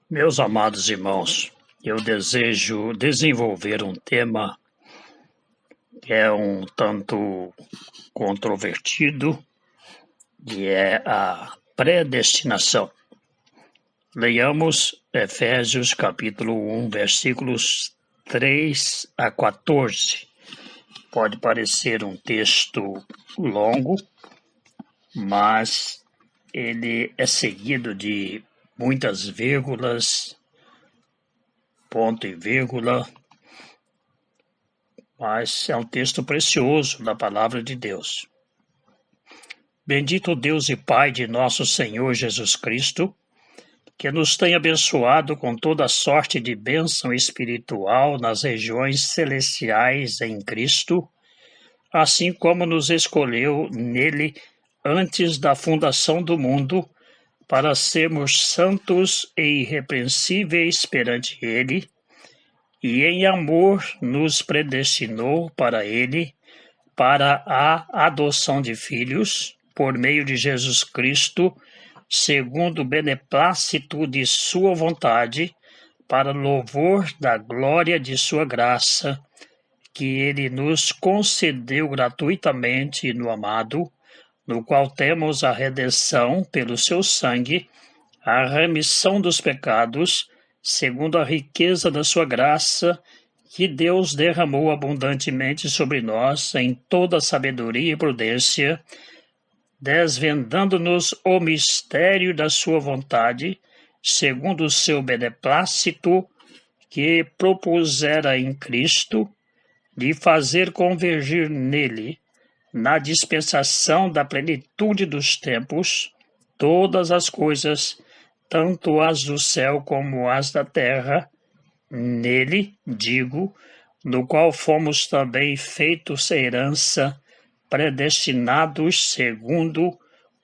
Meus amados irmãos, eu desejo desenvolver um tema que é um tanto controvertido, que é a predestinação. Leiamos Efésios capítulo 1, versículos 3 a 14. Pode parecer um texto longo, mas ele é seguido de muitas vírgulas, ponto e vírgula, mas é um texto precioso da palavra de Deus. Bendito Deus e Pai de nosso Senhor Jesus Cristo, que nos tem abençoado com toda sorte de bênção espiritual nas regiões celestiais em Cristo, assim como nos escolheu nele antes da fundação do mundo, para sermos santos e irrepreensíveis perante ele, e em amor nos predestinou para ele, para a adoção de filhos, por meio de Jesus Cristo, segundo o beneplácito de sua vontade, para louvor da glória de sua graça, que ele nos concedeu gratuitamente no amado, no qual temos a redenção pelo seu sangue, a remissão dos pecados, segundo a riqueza da sua graça, que Deus derramou abundantemente sobre nós em toda sabedoria e prudência, desvendando-nos o mistério da sua vontade, segundo o seu beneplácito, que propusera em Cristo, de fazer convergir nele, na dispensação da plenitude dos tempos, todas as coisas, tanto as do céu como as da terra, nele, digo, no qual fomos também feitos herança, predestinados segundo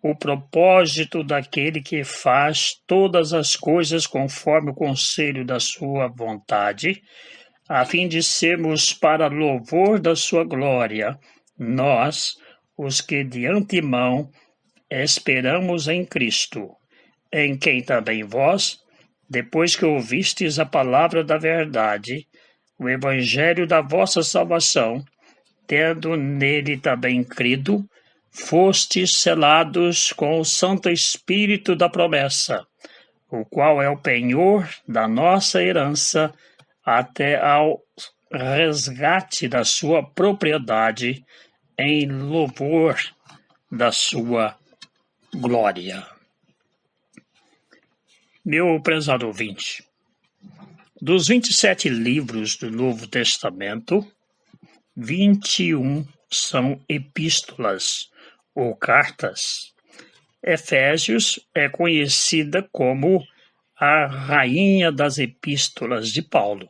o propósito daquele que faz todas as coisas conforme o conselho da sua vontade, a fim de sermos para louvor da sua glória, nós, os que de antemão esperamos em Cristo, em quem também vós, depois que ouvistes a palavra da verdade, o evangelho da vossa salvação, tendo nele também crido, fostes selados com o Santo Espírito da promessa, o qual é o penhor da nossa herança, até ao resgate da sua propriedade, em louvor da sua glória. Meu prezado ouvinte, dos 27 livros do Novo Testamento, 21 são epístolas ou cartas. Efésios é conhecida como a rainha das epístolas de Paulo.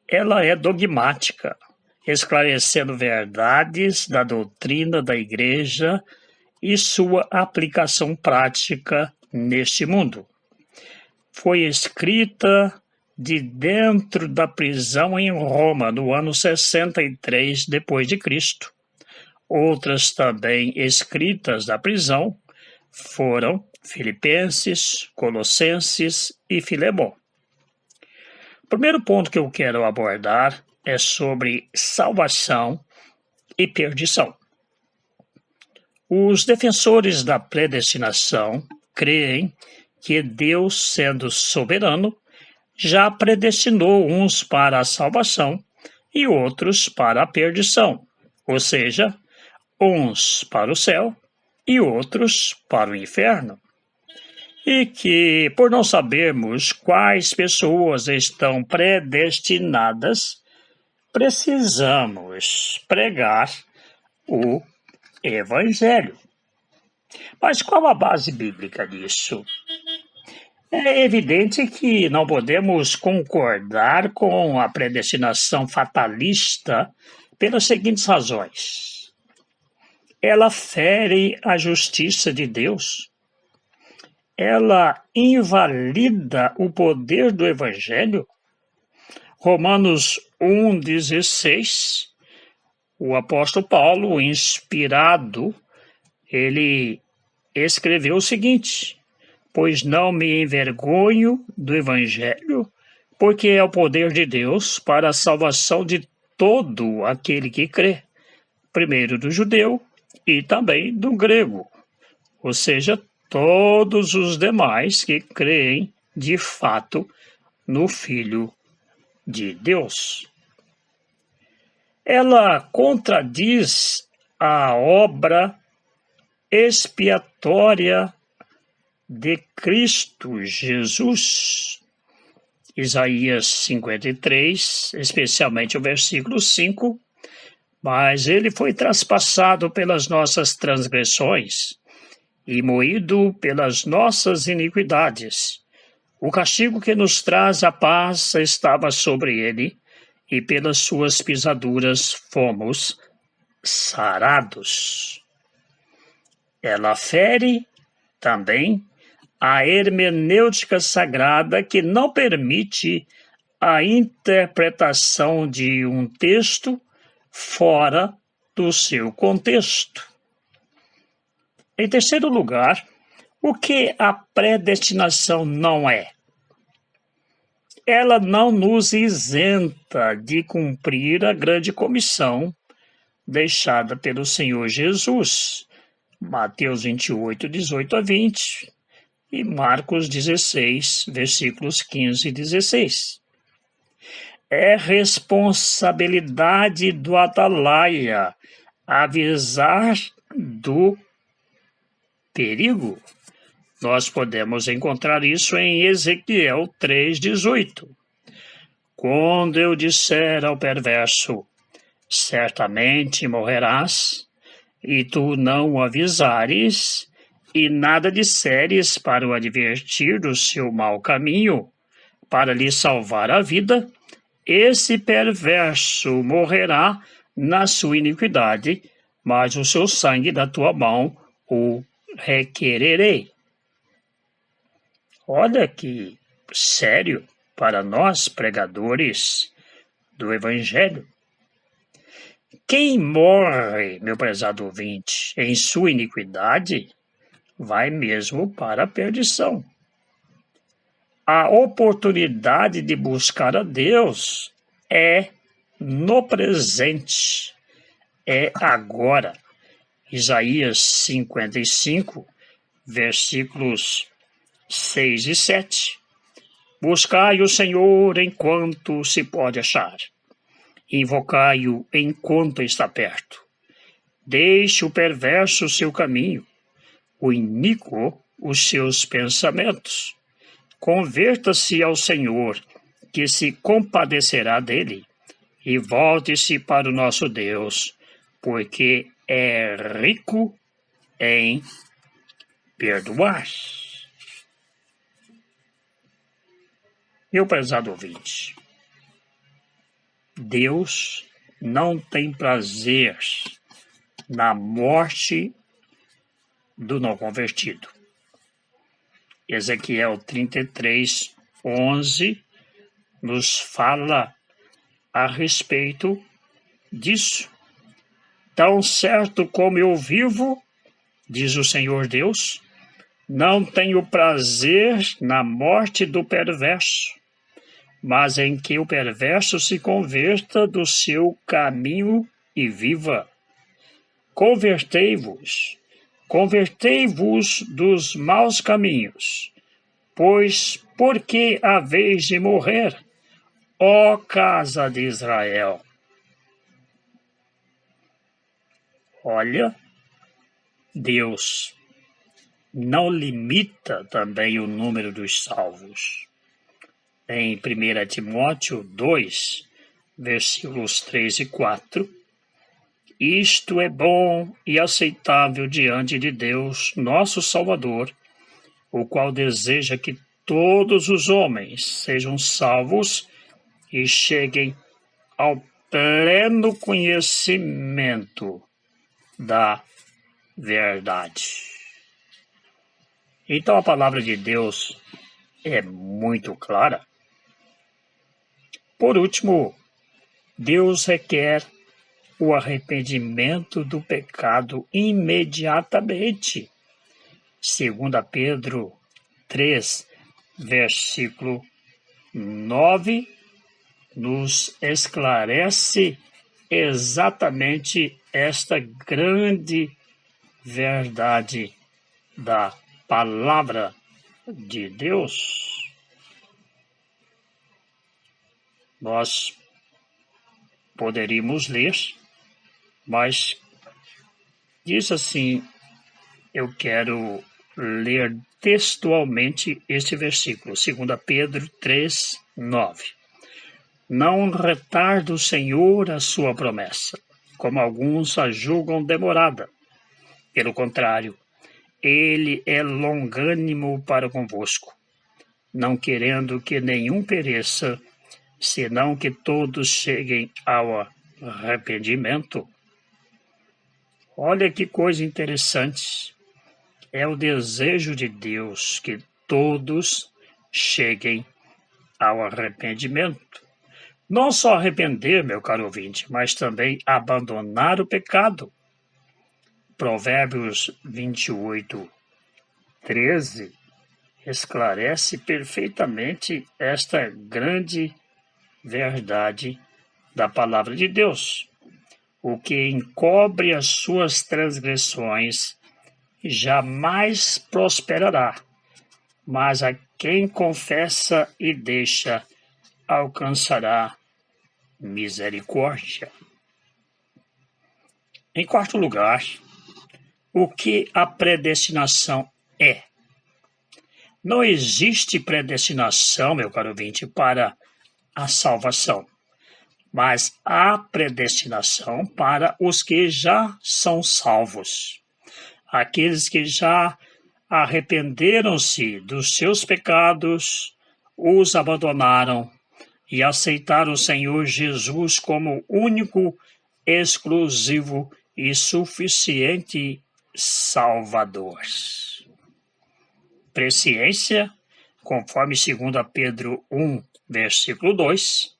Ela é dogmática, esclarecendo verdades da doutrina da Igreja e sua aplicação prática neste mundo. Foi escrita de dentro da prisão em Roma, no ano 63 d.C. Outras também escritas da prisão foram Filipenses, Colossenses e Filemon. O primeiro ponto que eu quero abordar é sobre salvação e perdição. Os defensores da predestinação creem que Deus, sendo soberano, já predestinou uns para a salvação e outros para a perdição, ou seja, uns para o céu e outros para o inferno. E que, por não sabermos quais pessoas estão predestinadas, precisamos pregar o Evangelho. Mas qual a base bíblica disso? É evidente que não podemos concordar com a predestinação fatalista pelas seguintes razões. Ela fere a justiça de Deus. Ela invalida o poder do Evangelho. Romanos 1,16, o apóstolo Paulo, inspirado, ele escreveu o seguinte: pois não me envergonho do Evangelho, porque é o poder de Deus para a salvação de todo aquele que crê, primeiro do judeu e também do grego, ou seja, todos os demais que creem de fato no Filho de Deus. Ela contradiz a obra expiatória de Cristo Jesus. Isaías 53, especialmente o versículo 5, mas ele foi traspassado pelas nossas transgressões e moído pelas nossas iniquidades. O castigo que nos traz a paz estava sobre ele, e pelas suas pisaduras fomos sarados. Ela fere também a hermenêutica sagrada, que não permite a interpretação de um texto fora do seu contexto. Em terceiro lugar, o que a predestinação não é? Ela não nos isenta de cumprir a grande comissão deixada pelo Senhor Jesus, Mateus 28, 18 a 20, e Marcos 16, versículos 15 e 16. É responsabilidade do atalaia avisar do perigo. Nós podemos encontrar isso em Ezequiel 3,18. Quando eu disser ao perverso, certamente morrerás, e tu não o avisares, e nada disseres para o advertir do seu mau caminho, para lhe salvar a vida, esse perverso morrerá na sua iniquidade, mas o seu sangue da tua mão o requererei. Olha que sério para nós, pregadores do Evangelho. Quem morre, meu prezado ouvinte, em sua iniquidade, vai mesmo para a perdição. A oportunidade de buscar a Deus é no presente, é agora. Isaías 55, versículos 6 e 7. Buscai o Senhor enquanto se pode achar. Invocai-o enquanto está perto. Deixe o perverso o seu caminho, o iníquo os seus pensamentos. Converta-se ao Senhor, que se compadecerá dele, e volte-se para o nosso Deus, porque é rico em perdoar. Meu prezado ouvinte, Deus não tem prazer na morte do não convertido. Ezequiel 33, 11 nos fala a respeito disso. Tão certo como eu vivo, diz o Senhor Deus, não tenho prazer na morte do perverso, mas em que o perverso se converta do seu caminho e viva. Convertei-vos dos maus caminhos, pois por que haveis de morrer, ó casa de Israel? Olha, Deus não limita também o número dos salvos. Em 1 Timóteo 2, versículos 3 e 4, isto é bom e aceitável diante de Deus, nosso Salvador, o qual deseja que todos os homens sejam salvos e cheguem ao pleno conhecimento da verdade. Então a palavra de Deus é muito clara. Por último, Deus requer o arrependimento do pecado imediatamente. 2 Pedro 3, versículo 9, nos esclarece exatamente esta grande verdade da palavra de Deus. Nós poderíamos ler, mas diz assim, eu quero ler textualmente este versículo, 2 Pedro 3, 9. Não retarda o Senhor a sua promessa, como alguns a julgam demorada. Pelo contrário, ele é longânimo para convosco, não querendo que nenhum pereça, senão que todos cheguem ao arrependimento. Olha que coisa interessante. É o desejo de Deus que todos cheguem ao arrependimento. Não só arrepender, meu caro ouvinte, mas também abandonar o pecado. Provérbios 28, 13 esclarece perfeitamente esta grande verdade da palavra de Deus. O que encobre as suas transgressões jamais prosperará, mas a quem confessa e deixa alcançará misericórdia. Em quarto lugar, o que a predestinação é? Não existe predestinação, meu caro ouvinte, para a salvação, mas há predestinação para os que já são salvos. Aqueles que já arrependeram-se dos seus pecados, os abandonaram e aceitaram o Senhor Jesus como único, exclusivo e suficiente Salvador. Presciência, conforme 2 Pedro 1, versículo 2,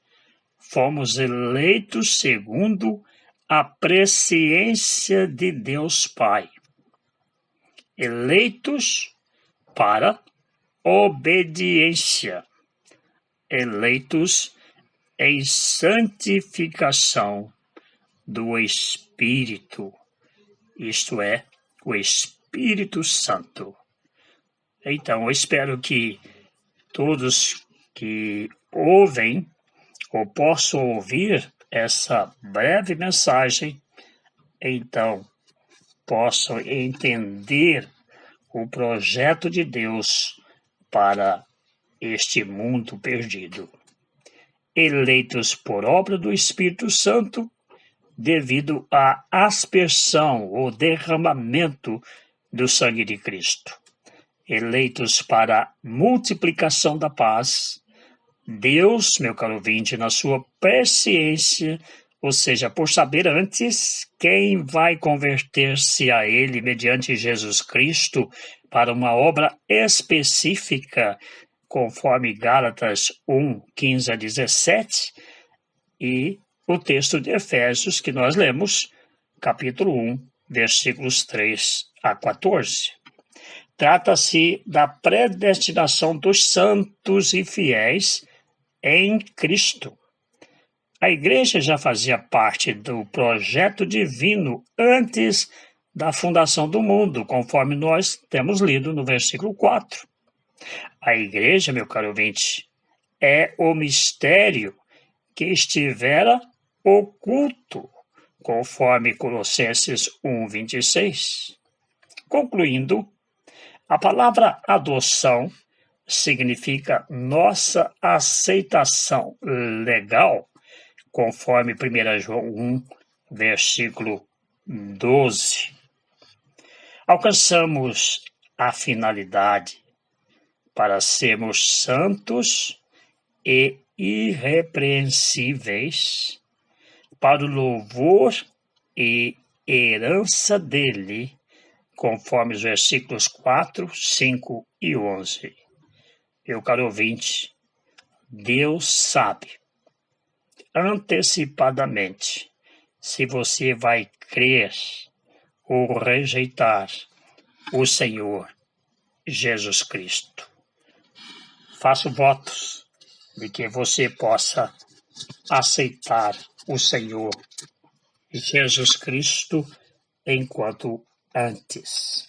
fomos eleitos segundo a presciência de Deus Pai. Eleitos para obediência. Eleitos em santificação do Espírito, isto é, o Espírito Santo. Então, eu espero que todos que ouvem ou possam ouvir essa breve mensagem, então, possam entender o projeto de Deus para este mundo perdido. Eleitos por obra do Espírito Santo, devido à aspersão ou derramamento do sangue de Cristo. Eleitos para a multiplicação da paz, Deus, meu caro ouvinte, na sua presciência, ou seja, por saber antes quem vai converter-se a Ele mediante Jesus Cristo para uma obra específica, conforme Gálatas 1, 15 a 17, e o texto de Efésios que nós lemos, capítulo 1, versículos 3 a 14. Trata-se da predestinação dos santos e fiéis em Cristo. A igreja já fazia parte do projeto divino antes da fundação do mundo, conforme nós temos lido no versículo 4. A igreja, meu caro ouvinte, é o mistério que estivera oculto, conforme Colossenses 1, 26. Concluindo, a palavra adoção significa nossa aceitação legal, conforme 1 João 1, versículo 12. Alcançamos a finalidade para sermos santos e irrepreensíveis para o louvor e herança dele, conforme os versículos 4, 5 e 11. Meu caro ouvinte, Deus sabe antecipadamente se você vai crer ou rejeitar o Senhor Jesus Cristo. faço votos de que você possa aceitar o Senhor Jesus Cristo enquanto antes.